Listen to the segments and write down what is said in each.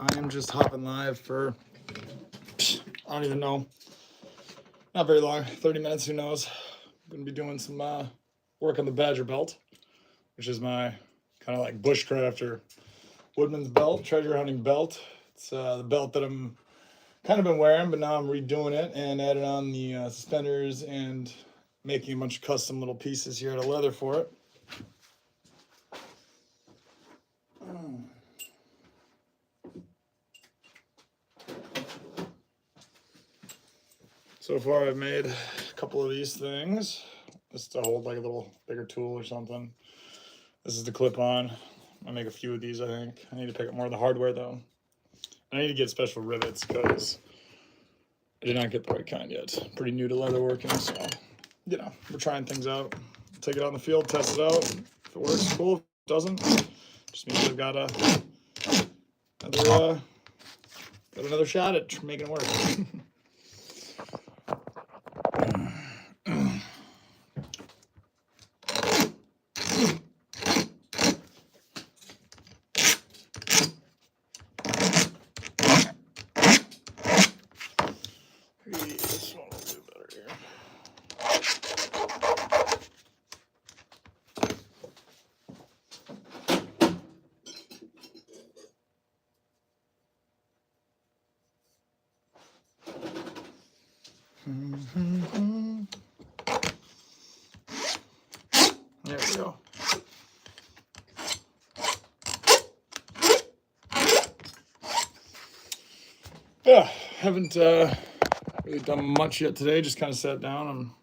I am just hopping live for, I don't even know, not very long, 30 minutes, who knows. I'm going to be doing some work on the Badger belt, which is my kind of like bushcraft or woodman's belt, treasure hunting belt. It's the belt that I'm kind of been wearing, but now I'm redoing it and added on the suspenders and making a bunch of custom little pieces here out of leather for it. So far I've made a couple of these things. This is to hold like a little bigger tool or something. This is the clip-on. I make a few of these, I think. I need to pick up more of the hardware though. I need to get special rivets because I did not get the right kind yet. Pretty new to leather working, so you know, we're trying things out. Take it out in the field, test it out. If it works, cool. If it doesn't, just means I've got another shot at making it work. This one will do better here. There we go. Yeah, haven't really done much yet today. Just kind of sat down. I'm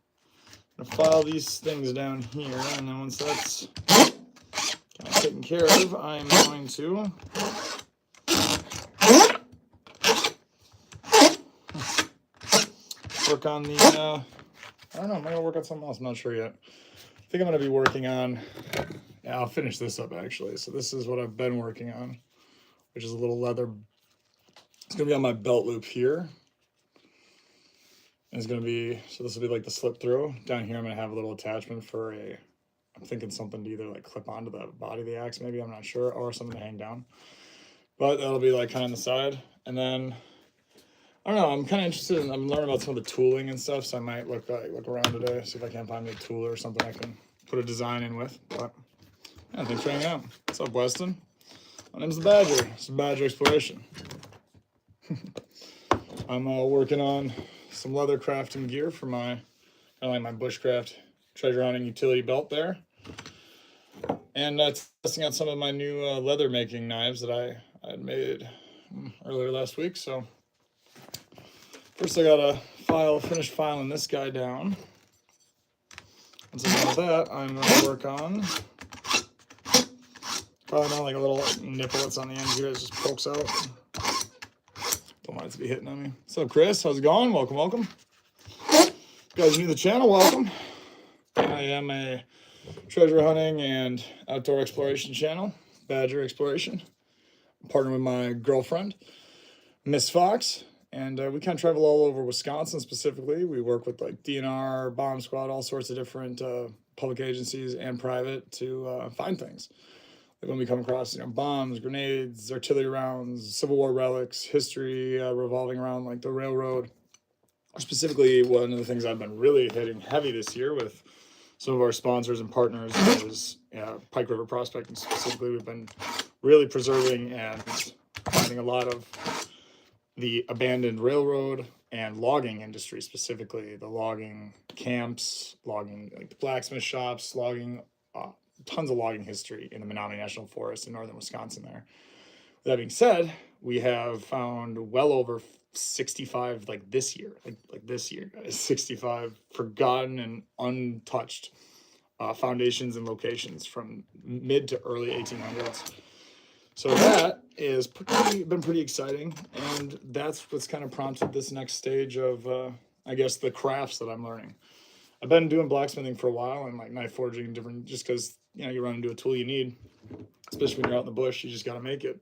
gonna file these things down here, and then once that's kind of taken care of, I'm going to work on the. I don't know. I'm gonna work on something else. I'm not sure yet. I think I'm gonna be working on. Yeah, I'll finish this up actually. So this is what I've been working on, which is a little leather. It's gonna be on my belt loop here. And it's gonna be, so this will be like the slip through. Down here I'm gonna have a little attachment for I'm thinking something to either like clip onto the body of the axe maybe, I'm not sure, or something to hang down. But that'll be like kind of on the side. And then, I don't know, I'm kind of interested in, I'm learning about some of the tooling and stuff, so I might look around today, see if I can't find me a tool or something I can put a design in with. But yeah, thanks for hanging out. What's up, Weston? My name's the Badger. It's the Badger Exploration. I'm working on some leather crafting gear for my, kind of like my bushcraft treasure hunting utility belt there. And testing out some of my new leather making knives that I had made earlier last week. So first I gotta finish filing this guy down. Once I do that, I'm gonna work on, probably not like a little nipple that's on the end here, it just pokes out. Don't want it to be hitting on me. What's up, Chris? How's it going? Welcome, welcome. If you guys new to the channel, welcome. I am a treasure hunting and outdoor exploration channel, Badger Exploration. I'm partnered with my girlfriend, Miss Fox, and we kind of travel all over Wisconsin specifically. We work with like DNR, Bomb Squad, all sorts of different public agencies and private to find things. Like when we come across, you know, bombs, grenades, artillery rounds, Civil War relics, history revolving around like the railroad. Specifically, one of the things I've been really hitting heavy this year with some of our sponsors and partners is Pike River Prospecting. Specifically, we've been really preserving and finding a lot of the abandoned railroad and logging industry, specifically the logging camps, logging like the blacksmith shops, logging. Tons of logging history in the Menominee National Forest in northern Wisconsin there. With that being said, we have found well over 65, like this year, like this year, guys, 65 forgotten and untouched foundations and locations from mid to early 1800s. So that is been pretty exciting, and that's what's kind of prompted this next stage of, I guess, the crafts that I'm learning. I've been doing blacksmithing for a while and like knife forging and different, just because, you know, you run into a tool you need, especially when you're out in the bush, you just got to make it.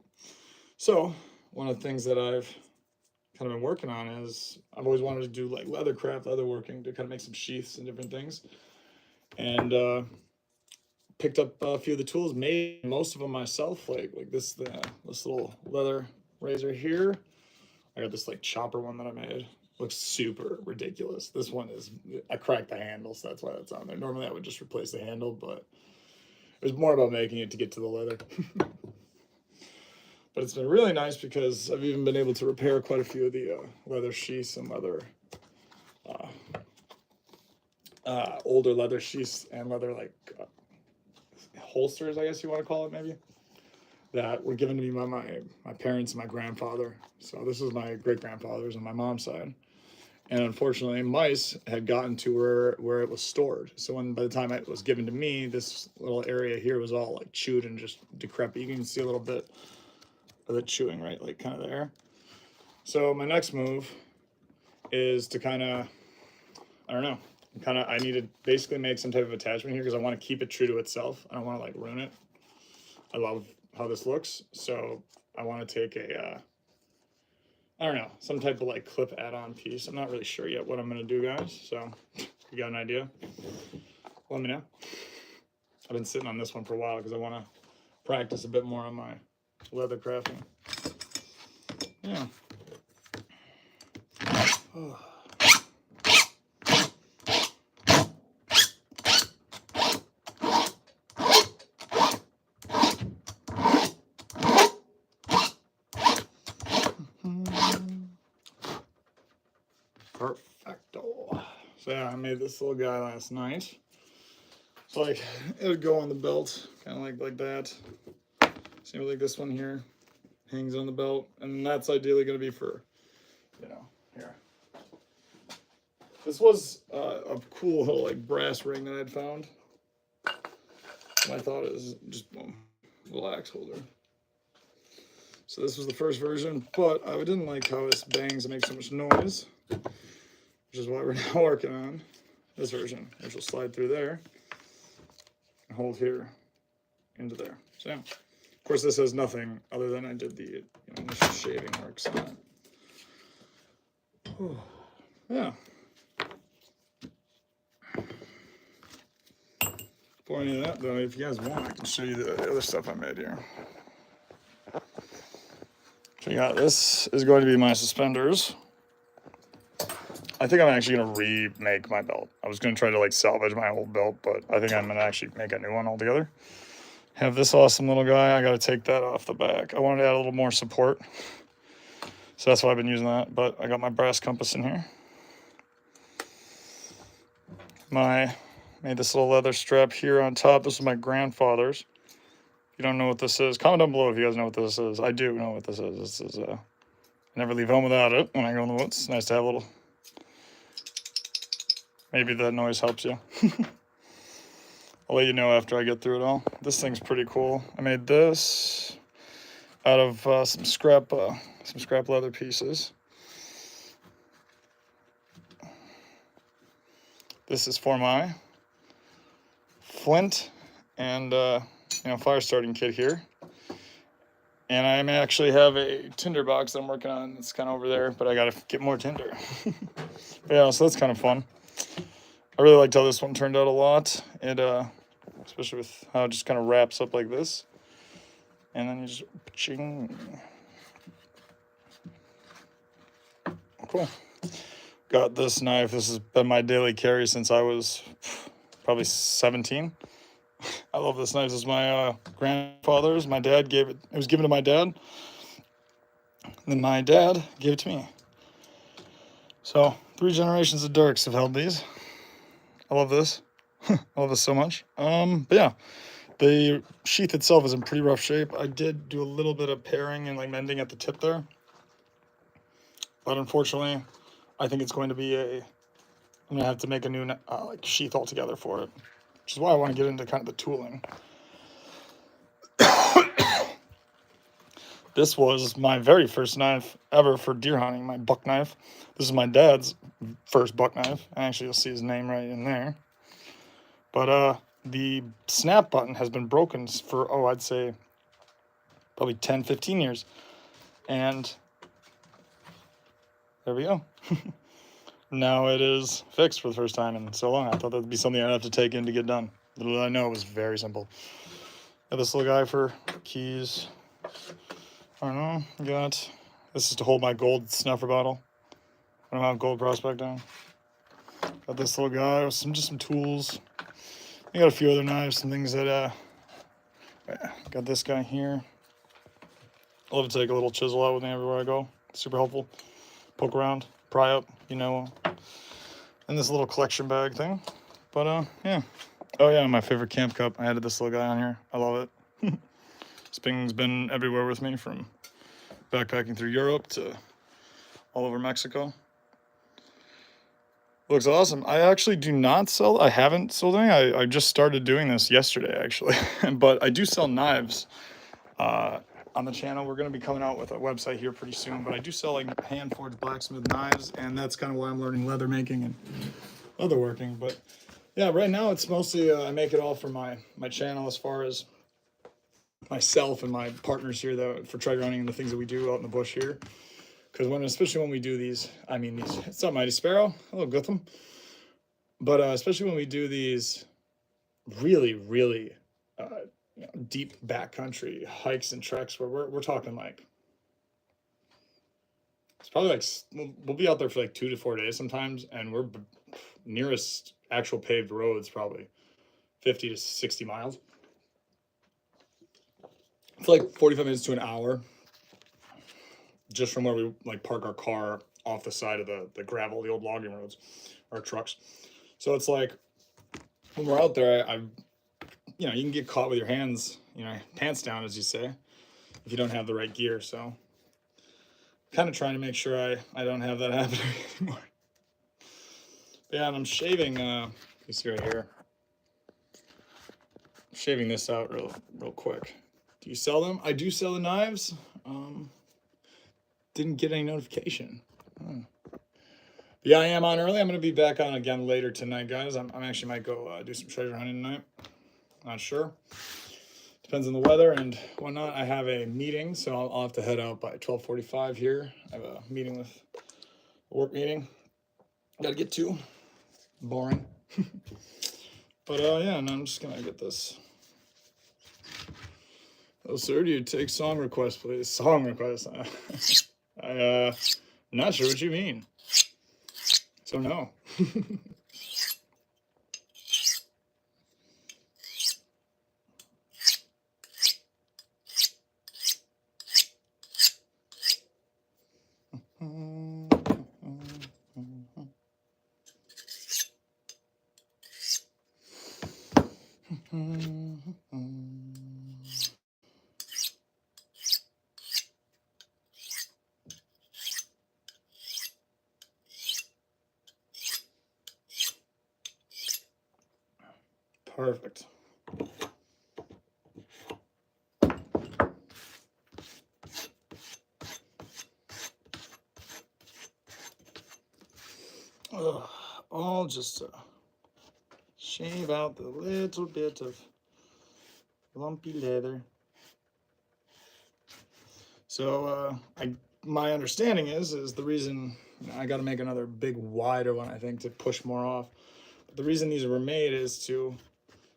So one of the things that I've kind of been working on is I've always wanted to do like leather working to kind of make some sheaths and different things. And picked up a few of the tools, made most of them myself, like this little leather razor here. I got this like chopper one that I made. Looks super ridiculous. This one is, I cracked the handle, so that's why that's on there. Normally I would just replace the handle, but it was more about making it to get to the leather. But it's been really nice because I've even been able to repair quite a few of the leather sheaths and leather, older leather sheaths and leather like holsters, I guess you want to call it maybe, that were given to me by my parents and my grandfather. So this is my great-grandfather's on my mom's side. And unfortunately, mice had gotten to where it was stored. So by the time it was given to me, this little area here was all like chewed and just decrepit. You can see a little bit of it chewing, right? Like kind of there. So my next move is to kind of, I don't know, I need to basically make some type of attachment here because I want to keep it true to itself. I don't want to like ruin it. I love how this looks. So I want to take a, I don't know, some type of like clip add-on piece. I'm not really sure yet what I'm going to do, guys. So if you got an idea, let me know. I've been sitting on this one for a while because I want to practice a bit more on my leather crafting. Yeah. Oh. Perfecto. So yeah, I made this little guy last night. So like it would go on the belt, kind of like that. Same like this one here, hangs on the belt, and that's ideally going to be for, you know, here. This was a cool little like brass ring that I'd found. And I thought it was just boom, little axe holder. So this was the first version, but I didn't like how this bangs and makes so much noise, which is why we're now working on this version, which will slide through there and hold here into there. So yeah. Of course, this has nothing other than I did the initial shaving works on it. Oh, yeah. Before any of that, though, if you guys want, I can show you the other stuff I made here. So yeah, this is going to be my suspenders. I think I'm actually going to remake my belt. I was going to try to like salvage my old belt, but I think I'm going to actually make a new one altogether. Have this awesome little guy. I got to take that off the back. I wanted to add a little more support. So that's why I've been using that. But I got my brass compass in here. Made this little leather strap here on top. This is my grandfather's. If you don't know what this is, comment down below if you guys know what this is. I do know what this is. This is I never leave home without it when I go in the woods. It's nice to have a little. Maybe that noise helps you. I'll let you know after I get through it all. This thing's pretty cool. I made this out of some scrap leather pieces. This is for my flint and fire starting kit here. And I may actually have a tinder box that I'm working on. It's kind of over there, but I gotta get more tinder. Yeah, so that's kind of fun. I really liked how this one turned out a lot. It especially with how it just kind of wraps up like this. And then you just ching. Cool. Got this knife. This has been my daily carry since I was probably 17. I love this knife. This is my grandfather's. My dad gave it. It was given to my dad. And then my dad gave it to me. So 3 generations of Dirks have held these. I love this. I love this so much. But yeah, the sheath itself is in pretty rough shape. I did do a little bit of paring and like mending at the tip there. But unfortunately, I think it's going to be I'm going to have to make a new like sheath altogether for it. Which is why I want to get into kind of the tooling. This was my very first knife ever for deer hunting, my buck knife. This is my dad's first buck knife. And actually, you'll see his name right in there. But the snap button has been broken for, I'd say probably 10, 15 years. And there we go. Now it is fixed for the first time in so long. I thought that would be something I'd have to take in to get done. Little did I know it was very simple. Got this little guy for keys. I don't know. Got this is to hold my gold snuffer bottle. I don't have gold prospecting. Got this little guy with some tools. I got a few other knives, some things that got this guy here. I love to take a little chisel out with me everywhere I go. Super helpful. Poke around, pry up, you know. And this little collection bag thing. But yeah. Oh yeah, my favorite camp cup. I added this little guy on here. I love it. This thing's been everywhere with me, from backpacking through Europe to all over Mexico. Looks awesome. I actually do not sell, I haven't sold any. I just started doing this yesterday, actually. But I do sell knives on the channel. We're going to be coming out with a website here pretty soon. But I do sell like hand-forged blacksmith knives, and that's kind of why I'm learning leather making and leatherworking. But yeah, right now it's mostly I make it all for my channel, as far as myself and my partners here for treasure hunting and the things that we do out in the bush here. Because especially when we do these, it's not Mighty Sparrow. Hello, Gutham. But especially when we do these really, really deep backcountry hikes and treks, where we're talking like, it's probably like, we'll be out there for like 2 to 4 days sometimes, and we're nearest actual paved roads probably 50 to 60 miles. It's like 45 minutes to an hour just from where we like park our car off the side of the gravel, the old logging roads, our trucks. So it's like, when we're out there, you can get caught with your hands, pants down, as you say, if you don't have the right gear. So kind of trying to make sure I don't have that happen anymore. But yeah, and I'm shaving, you see right here, I'm shaving this out real quick. Do you sell them? I do sell the knives. Didn't get any notification. Yeah, I am on early. I'm going to be back on again later tonight, guys. I'm actually might go do some treasure hunting tonight. Not sure. Depends on the weather and whatnot. I have a meeting, so I'll have to head out by 12:45 here. I have a meeting a work meeting. Got to get to. Boring. But yeah, and I'm just going to get this. Oh, sir, do you take song requests, please? Song requests. I'm not sure what you mean. So no. Perfect. All just shave out the little bit of lumpy leather. So my understanding is the reason I got to make another big wider one, I think, to push more off. But the reason these were made is to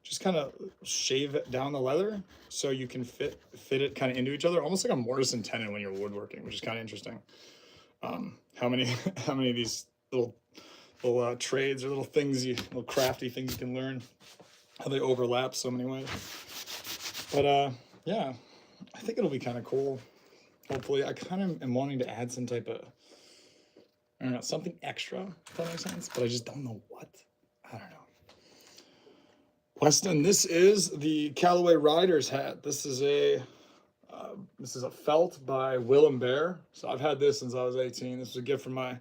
just kind of shave it down the leather so you can fit it kind of into each other, almost like a mortise and tenon when you're woodworking, which is kind of interesting. How many of these little trades or little crafty things you can learn, how they overlap so many ways. But yeah, I think it'll be kind of cool. Hopefully, I kind of am wanting to add some type of, I don't know, something extra, if that makes sense, but I just don't know what. I don't know. Weston, this is the Callaway Riders hat. This is a felt by Willem Bear. So I've had this since I was 18. This was a gift from my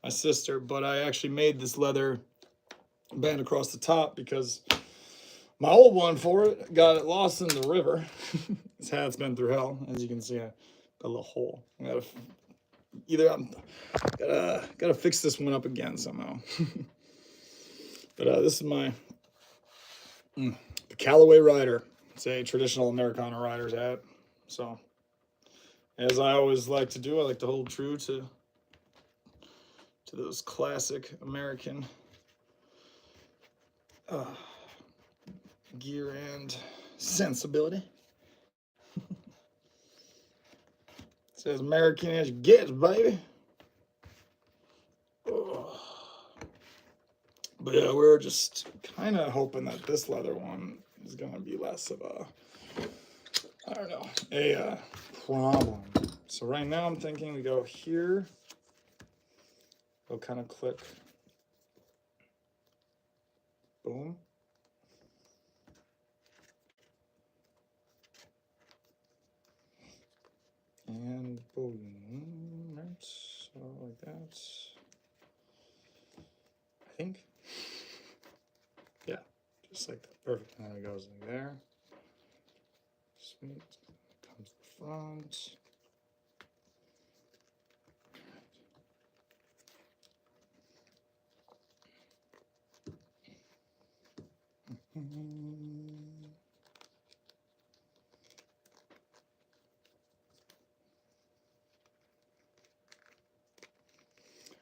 sister, but I actually made this leather band across the top because my old one for it got lost in the river. This hat's been through hell, as you can see. I got a little hole. I gotta fix this one up again somehow. But this is my the Callaway Rider. It's a traditional Americana rider's hat. So, as I always like to do, I like to hold true to those classic American gear and sensibility. It's as American as it gets, baby. Ugh. But yeah, we're just kind of hoping that this leather one is going to be less of a, I don't know, a problem. So right now I'm thinking we go here. We'll kind of click. Boom. And boom. Right. So like that. I think. Yeah. Just like that. Perfect. And then it goes in there. Sweet. Comes to the front.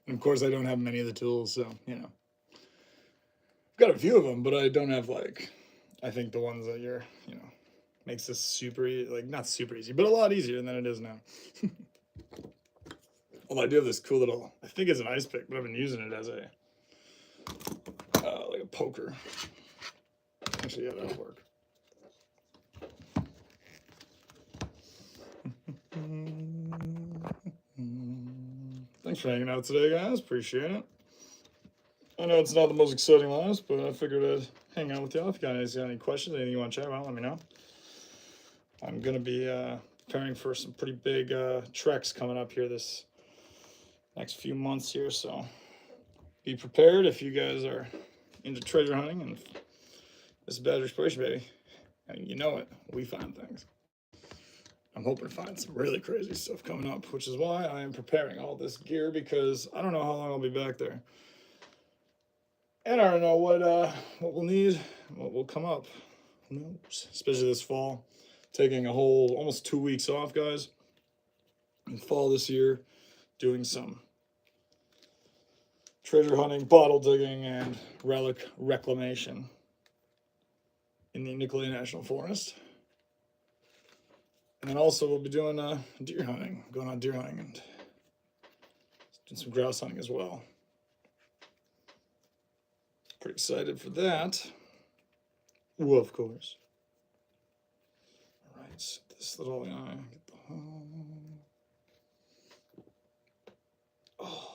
And of course, I don't have many of the tools, so, you know. I've got a few of them, but I don't have, like, I think the ones that you're, you know, makes this super easy, like, not super easy, but a lot easier than it is now. Well, I do have this cool little, I think it's an ice pick, but I've been using it as a, like a poker. Actually, yeah, that'll work. Thanks for hanging out today, guys. Appreciate it. I know it's not the most exciting last, but I figured I'd hang out with y'all. If you guys got any questions, anything you want to chat about, let me know. I'm going to be preparing for some pretty big treks coming up here this next few months here, so be prepared if you guys are into treasure hunting, and this is Badger Exploration, baby. I mean, you know it. We find things. I'm hoping to find some really crazy stuff coming up, which is why I am preparing all this gear, because I don't know how long I'll be back there. And I don't know what we'll need, what will come up. Who knows? Especially this fall. Taking a whole, almost 2 weeks off, guys. In fall this year, doing some treasure hunting, bottle digging, and relic reclamation in the Nicolet National Forest. And then also we'll be doing deer hunting, going on deer hunting, and doing some grouse hunting as well. Pretty excited for that. Ooh, of course. All right, so this little guy, get the oh.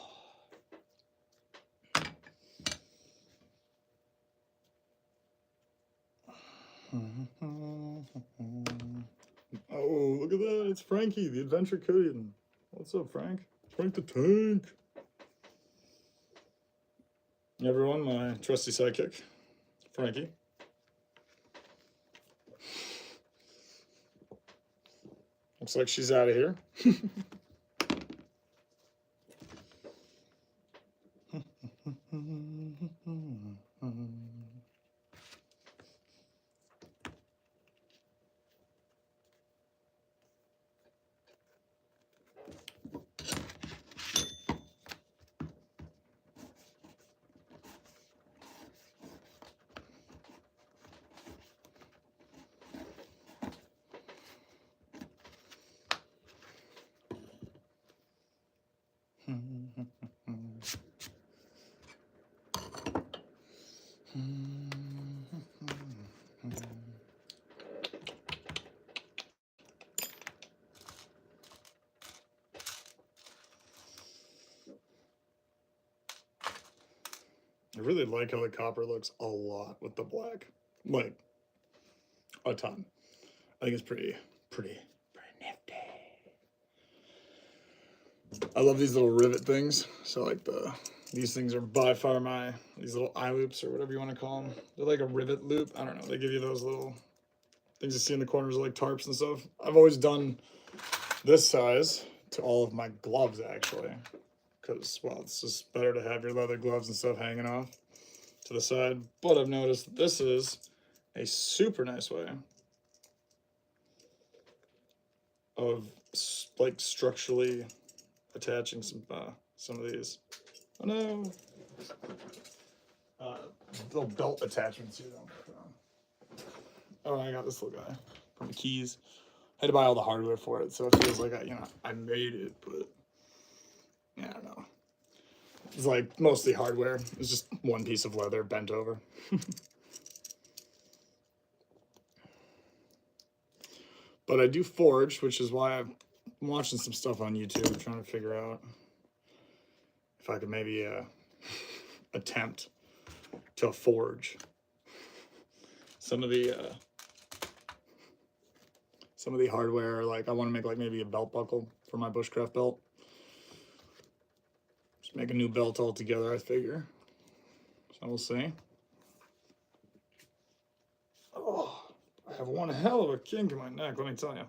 Oh, look at that. It's Frankie, the Adventure Kitten. What's up, Frank? Frank the Tank. Everyone, my trusty sidekick, Frankie. Looks like she's out of here. I really like how the copper looks a lot with the black, like a ton. I think it's pretty nifty. I love these little rivet things. So like these things are by far these little eye loops or whatever you want to call them. They're like a rivet loop. I don't know. They give you those little things you see in the corners like tarps and stuff. I've always done this size to all of my gloves actually, because, well, it's just better to have your leather gloves and stuff hanging off to the side. But I've noticed this is a super nice way of like structurally attaching some of these. Oh no, little belt attachments here. Oh, I got this little guy from the keys. had to buy all the hardware for it, so it feels like I made it, but yeah, I don't know. It's like mostly hardware. It's just one piece of leather bent over. But I do forge, which is why I'm watching some stuff on YouTube, trying to figure out if I could maybe attempt to forge some of the hardware. Like I want to make like maybe a belt buckle for my bushcraft belt. Just make a new belt altogether, I figure. So we'll see. Oh, I have one hell of a kink in my neck, let me tell you.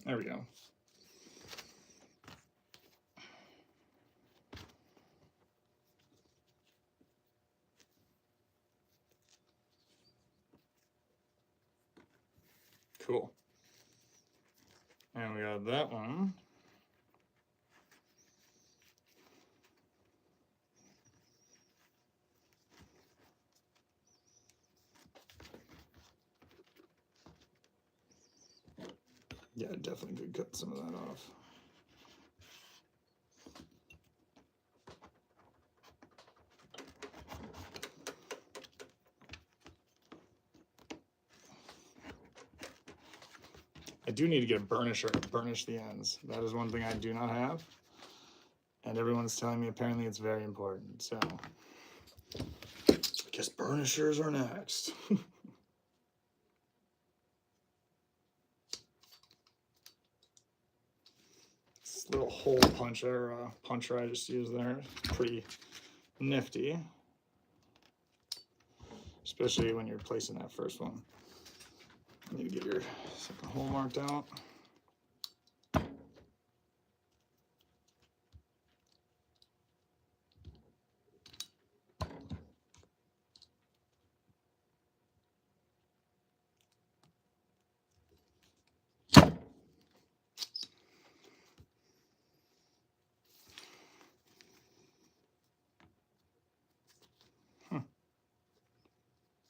There we go. Cool. And we got that one. Yeah, definitely could cut some of that off. I do need to get a burnisher to burnish the ends. That is one thing I do not have. And everyone's telling me apparently it's very important. So I guess burnishers are next. This little hole puncher I just used there. Pretty nifty. Especially when you're placing that first one. You need to get your second hole marked out.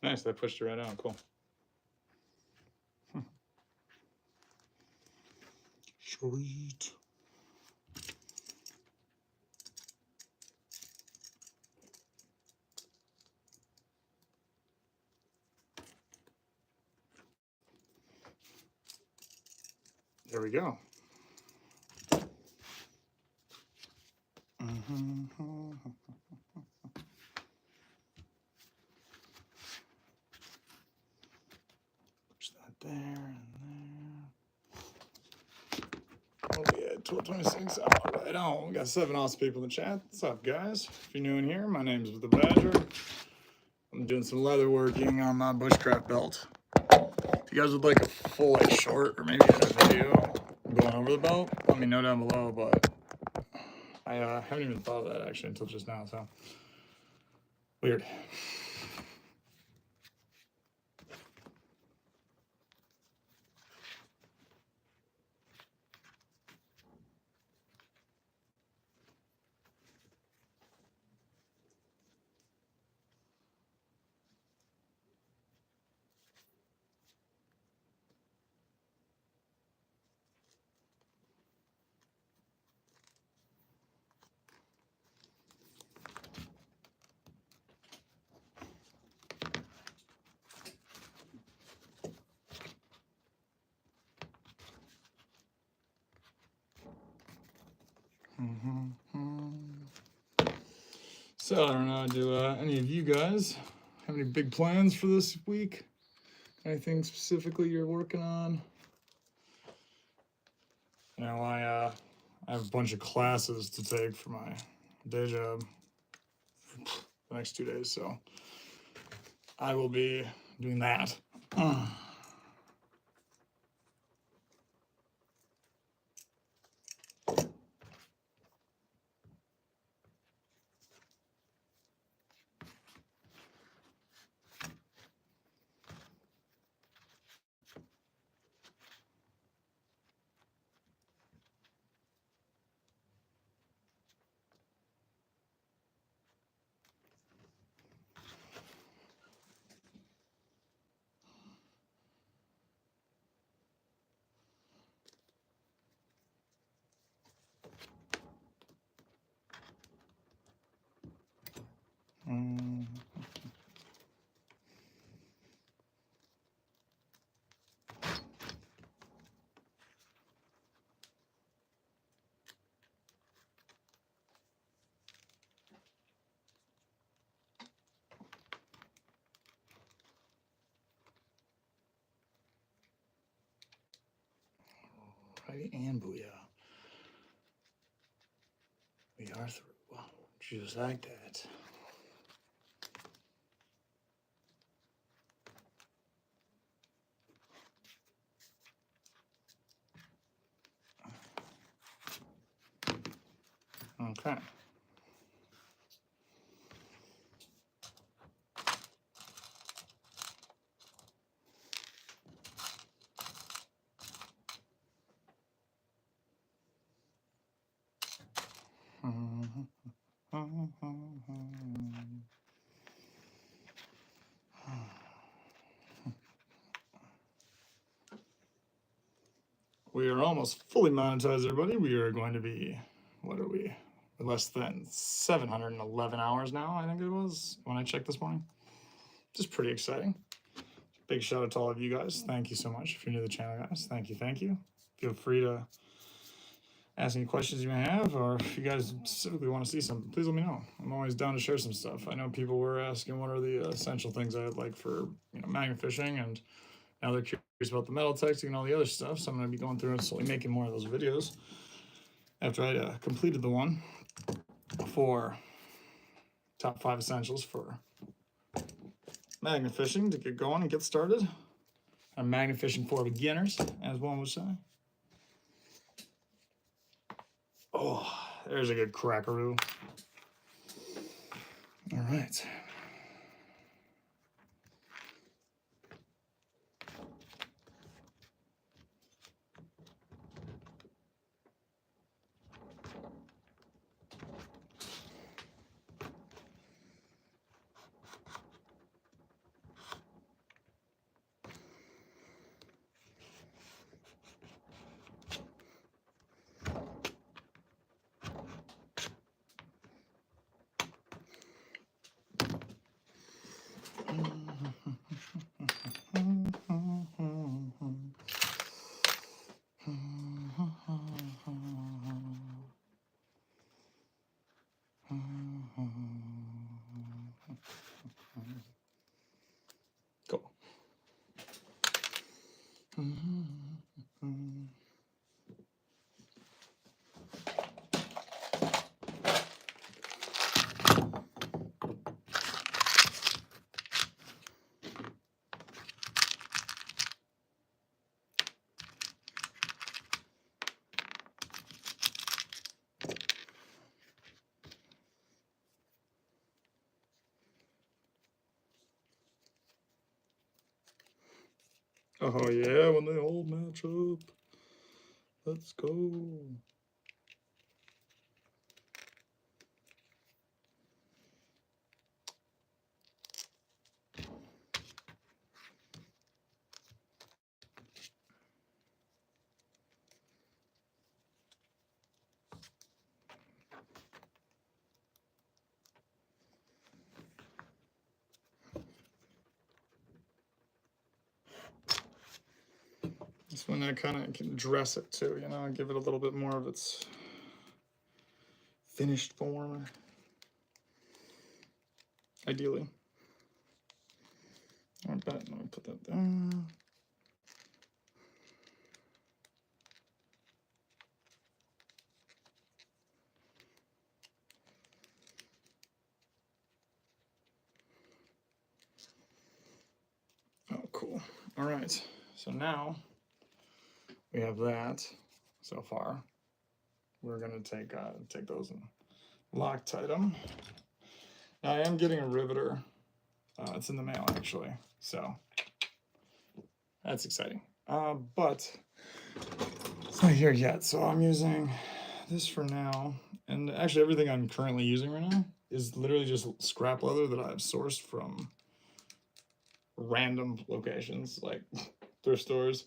Nice, that pushed it right out. Cool. Sweet. There we go. Push that there and there. Oh yeah, 1226. All right on. We got 7 awesome people in the chat. What's up, guys? If you're new in here, my name's The Badger. I'm doing some leather working on my bushcraft belt. If you guys would like a full like short or maybe a video going over the belt, let me know down below. But I haven't even thought of that actually until just now. So weird. So I don't know, do any of you guys have any big plans for this week? Anything specifically you're working on? You know, I have a bunch of classes to take for my day job for the next 2 days, so I will be doing that. Righty and booyah. We are through. Just like that. Okay. We are almost fully monetized, everybody. We are going to be, what are we? Less than 711 hours now, I think it was, when I checked this morning. Just pretty exciting. Big shout out to all of you guys. Thank you so much. If you're new to the channel, guys, thank you, thank you. Feel free to ask any questions you may have, or if you guys specifically want to see something, please let me know. I'm always down to share some stuff. I know people were asking what are the essential things I'd like for magnet fishing, and now they're curious about the metal texting and all the other stuff, so I'm going to be going through and slowly making more of those videos after I completed the one for top 5 essentials for magnet fishing to get going and get started. I'm magnet fishing for beginners, as one would say. Oh, there's a good crackaroo. All right. Cool. Oh yeah, when they all match up. Let's go. This one I kind of can dress it too, give it a little bit more of its finished form, ideally. I bet, let me put that there. Oh, cool. All right, so now we have that so far. We're gonna take those and Loctite them. Now I am getting a riveter. It's in the mail actually, so that's exciting. But it's not here yet, so I'm using this for now. And actually everything I'm currently using right now is literally just scrap leather that I've sourced from random locations, like thrift stores.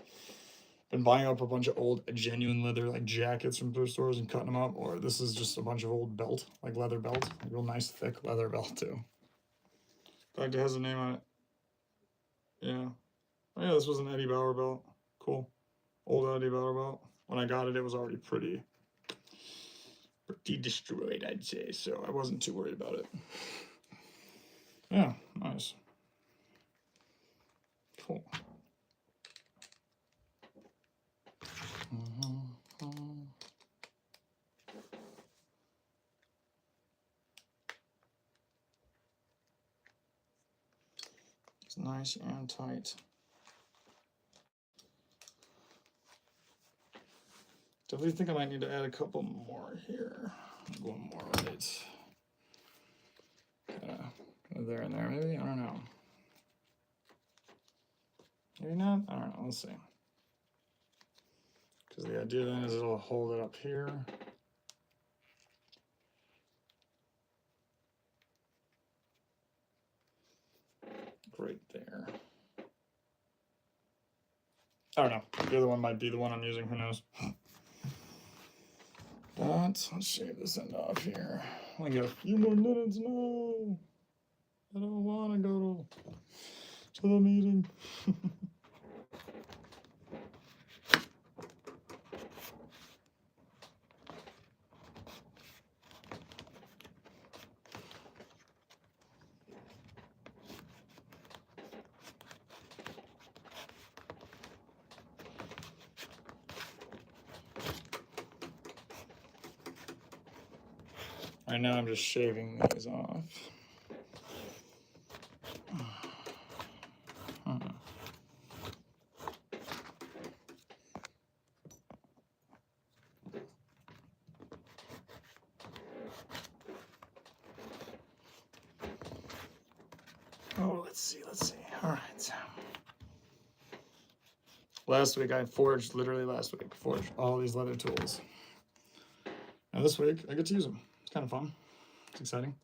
Been buying up a bunch of old genuine leather like jackets from thrift stores and cutting them up, or this is just a bunch of old belt, like leather belt, real nice thick leather belt too. In fact, it has a name on it. Yeah. Oh, yeah, this was an Eddie Bauer belt. Cool. Old Eddie Bauer belt. When I got it, it was already pretty destroyed, I'd say. So I wasn't too worried about it. Yeah, nice. Cool. It's nice and tight. Definitely think I might need to add a couple more here. One more right. Kind of there and there, maybe? I don't know. Maybe not? I don't know. Let's see. Because the idea then is it'll hold it up here. Right there. I don't know. The other one might be the one I'm using. Who knows? But let's shave this end off here. I only got a few more minutes now. I don't want to go to the meeting. Right now I'm just shaving these off. Oh, let's see. All right. Last week I forged, literally last week, forged all these leather tools. Now this week I get to use them. It's kind of fun. It's exciting.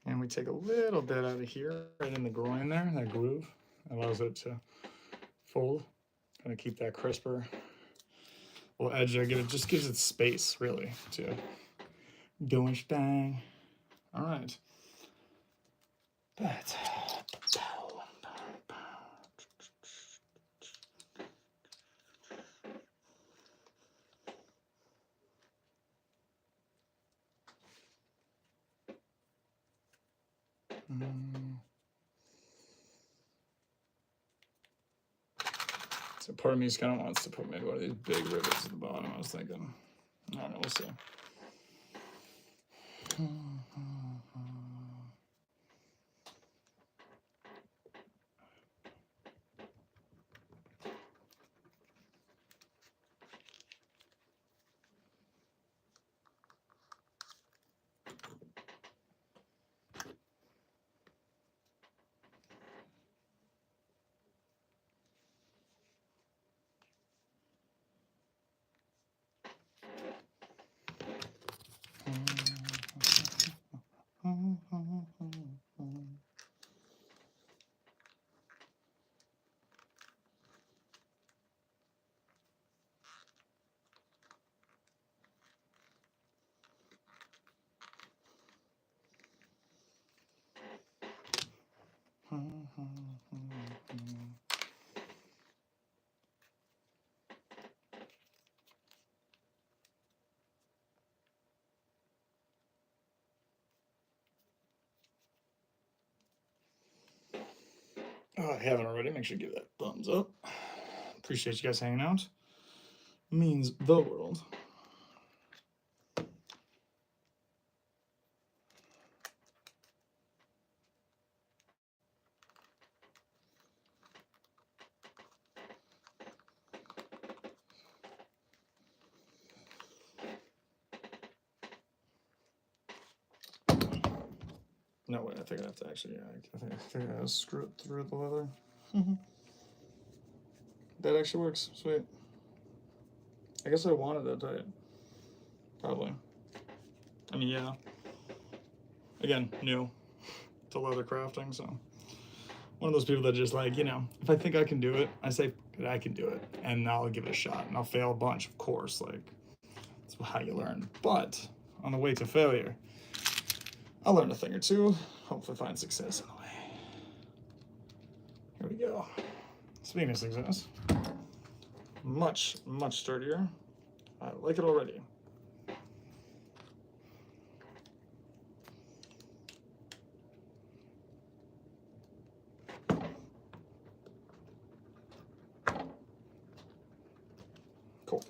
And we take a little bit out of here, right in the groin there, that groove. Allows it to fold. Kind of keep that crisper little edge there. Just gives it space, really, to do its thing. All right. But so part of me just kind of wants to put maybe one of these big rivets at the bottom. I was thinking, I don't know, we'll see. Oh, I haven't already. Make sure you give that thumbs up. Appreciate you guys hanging out. Means the world. No, wait, I think I have to actually, I think I screw it through the leather. That actually works. Sweet. I guess I wanted that tight. Probably. I mean, yeah. Again, new to leather crafting, so one of those people that just like, you know, if I think I can do it, I say I can do it, and I'll give it a shot, and I'll fail a bunch, of course. Like, that's how you learn. But on the way to failure, I'll learn a thing or two. Hopefully, find success on the way. Here we go. Speaking of success, much sturdier. I like it already. Cool.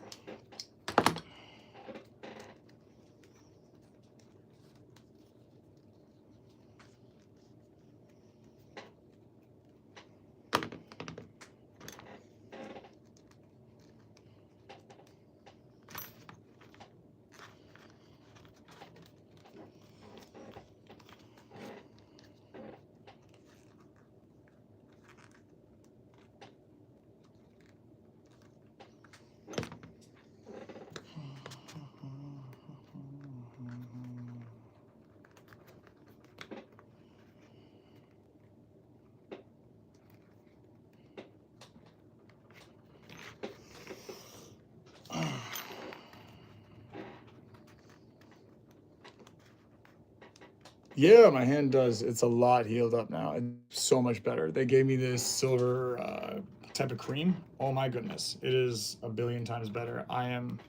Yeah, my hand does. It's a lot healed up now. It's so much better. They gave me this silver type of cream. Oh my goodness. It is a billion times better. I am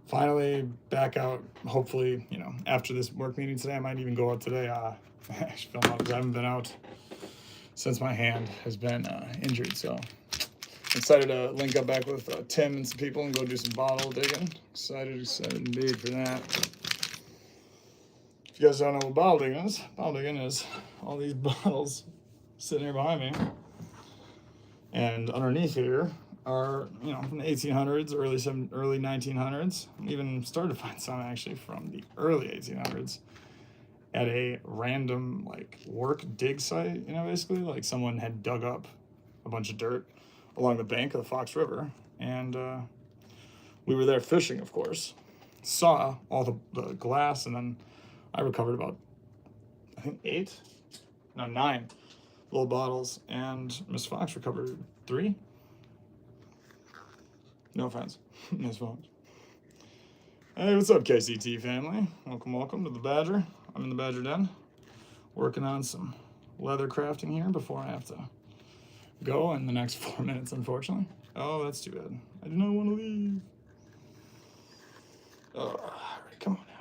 finally back out. Hopefully, you know, after this work meeting today, I might even go out today. Actually film out because I haven't been out since my hand has been injured. So excited to link up back with Tim and some people and go do some bottle digging. Excited indeed for that. If you guys don't know what bottle digging is all these bottles sitting here behind me. And underneath here are, you know, from the 1800s, early 1900s. Even started to find some actually from the early 1800s at a random like work dig site, you know, basically like someone had dug up a bunch of dirt along the bank of the Fox River. And we were there fishing, of course. Saw all the glass, and then I recovered about, I think 9 little bottles, and Miss Fox recovered 3. No offense, Miss Fox. Hey, what's up, KCT family? Welcome to the Badger. I'm in the Badger Den, working on some leather crafting here before I have to go in the next 4 minutes, unfortunately. Oh, that's too bad. I do not want to leave. Oh, all right, come on now.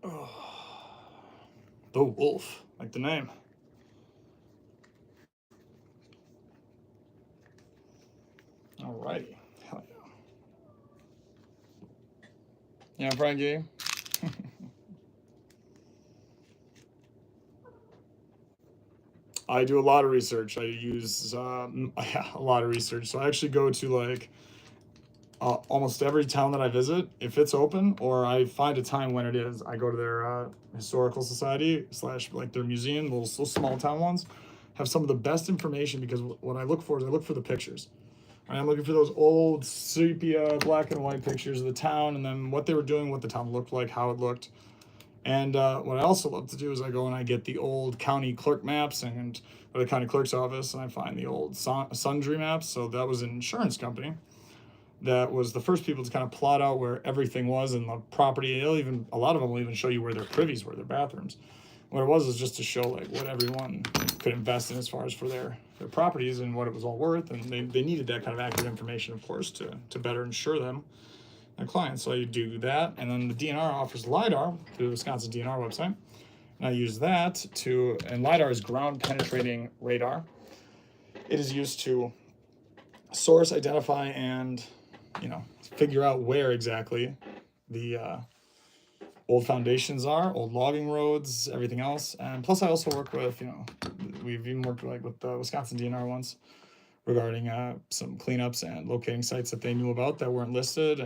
Oh, the wolf, like the name. Alrighty, hell yeah. Yeah, Frankie. I do a lot of research. I use a lot of research. So I actually go to like almost every town that I visit, if it's open, or I find a time when it is. I go to their historical society / like their museum, those small town ones, have some of the best information, because what I look for is I look for the pictures. I'm looking for those old sepia black and white pictures of the town, and then what they were doing, what the town looked like, how it looked. And what I also love to do is I go and I get the old county clerk maps or the county clerk's office, and I find the old sundry maps. So that was an insurance company that was the first people to kind of plot out where everything was in the property. A lot of them will even show you where their privies were, their bathrooms. What it was just to show like what everyone could invest in as far as for their properties and what it was all worth. And they needed that kind of accurate information, of course, to better insure them and clients. So you do that, and then the DNR offers LiDAR through the Wisconsin DNR website. And I use that and LiDAR is ground penetrating radar. It is used to source, identify, and, you know, figure out where exactly the old foundations are, old logging roads, everything else. And plus I also work with, we've even worked with the Wisconsin DNR once regarding some cleanups and locating sites that they knew about that weren't listed.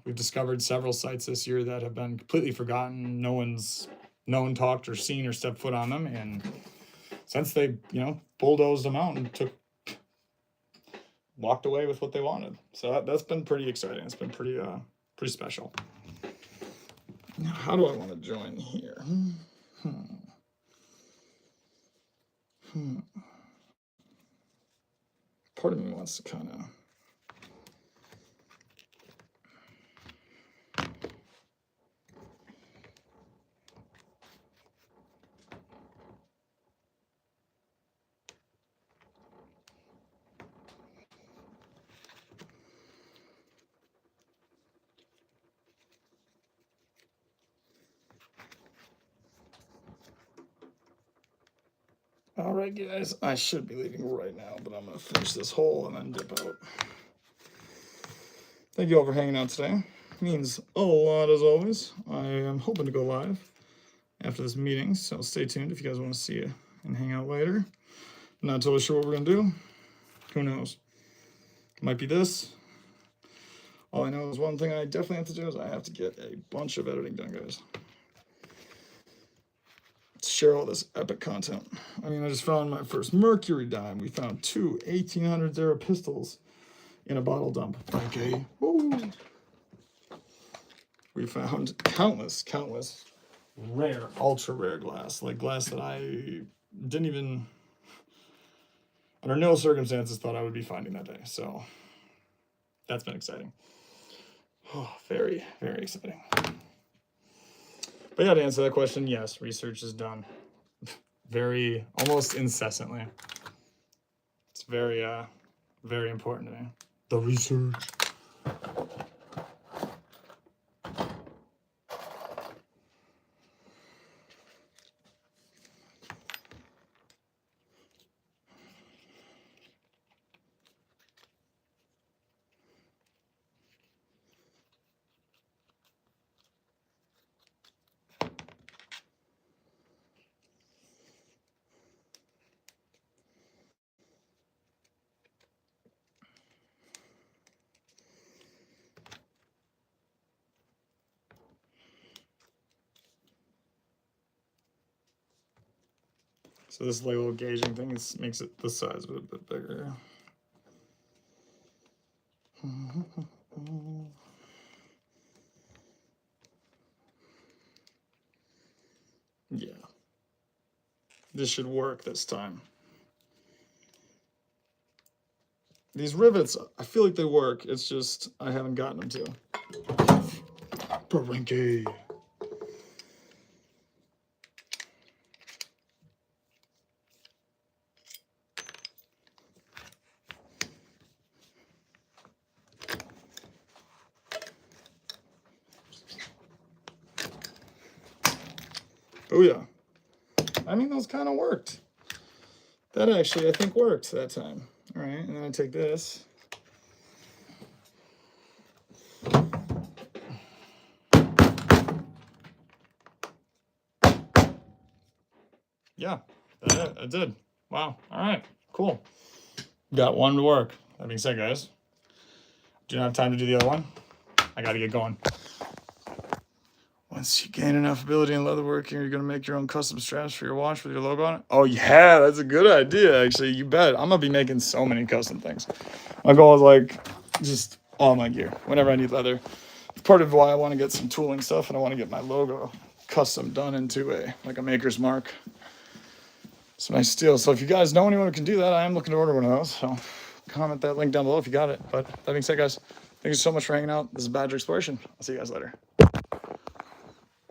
We've discovered several sites this year that have been completely forgotten. No one's known, talked, or seen or stepped foot on them. And since they, bulldozed them out and walked away with what they wanted. So that's been pretty exciting. It's been pretty special. Now, how do I want to join here? Part of me wants to kind of... All right, guys, I should be leaving right now, but I'm going to finish this hole and then dip out. Thank you all for hanging out today. It means a lot as always. I am hoping to go live after this meeting, so stay tuned if you guys want to see it and hang out later. I'm not totally sure what we're going to do. Who knows? It might be this. All I know is one thing I definitely have to do is I have to get a bunch of editing done, guys. Share all this epic content. I mean, I just found my first mercury dime. We found 2 1800s era pistols in a bottle dump. Okay. Woo. We found countless rare, ultra rare glass. Like glass that I didn't even, under no circumstances, thought I would be finding that day. So that's been exciting. Oh, very, very exciting. But yeah, to answer that question, yes, research is done very, almost incessantly. It's very, very important to me. The research. So this little gauging thing makes it the size of it a bit bigger. Yeah. This should work this time. These rivets, I feel like they work. It's just I haven't gotten them to. Barinky. Oh yeah. I mean, those kind of worked. That actually, I think, worked that time. All right, and then I take this. Yeah, it did. Wow. All right, cool. Got one to work. That being said, guys, do not have time to do the other one. I got to get going. Once you gain enough ability in leatherworking, you're going to make your own custom straps for your watch with your logo on it. Oh, yeah, that's a good idea, actually. You bet. I'm going to be making so many custom things. My goal is, like, just all my gear, whenever I need leather. It's part of why I want to get some tooling stuff, and I want to get my logo custom done into a maker's mark. Some nice steel. So if you guys know anyone who can do that, I am looking to order one of those. So comment that link down below if you got it. But that being said, guys, thank you so much for hanging out. This is Badger Exploration. I'll see you guys later.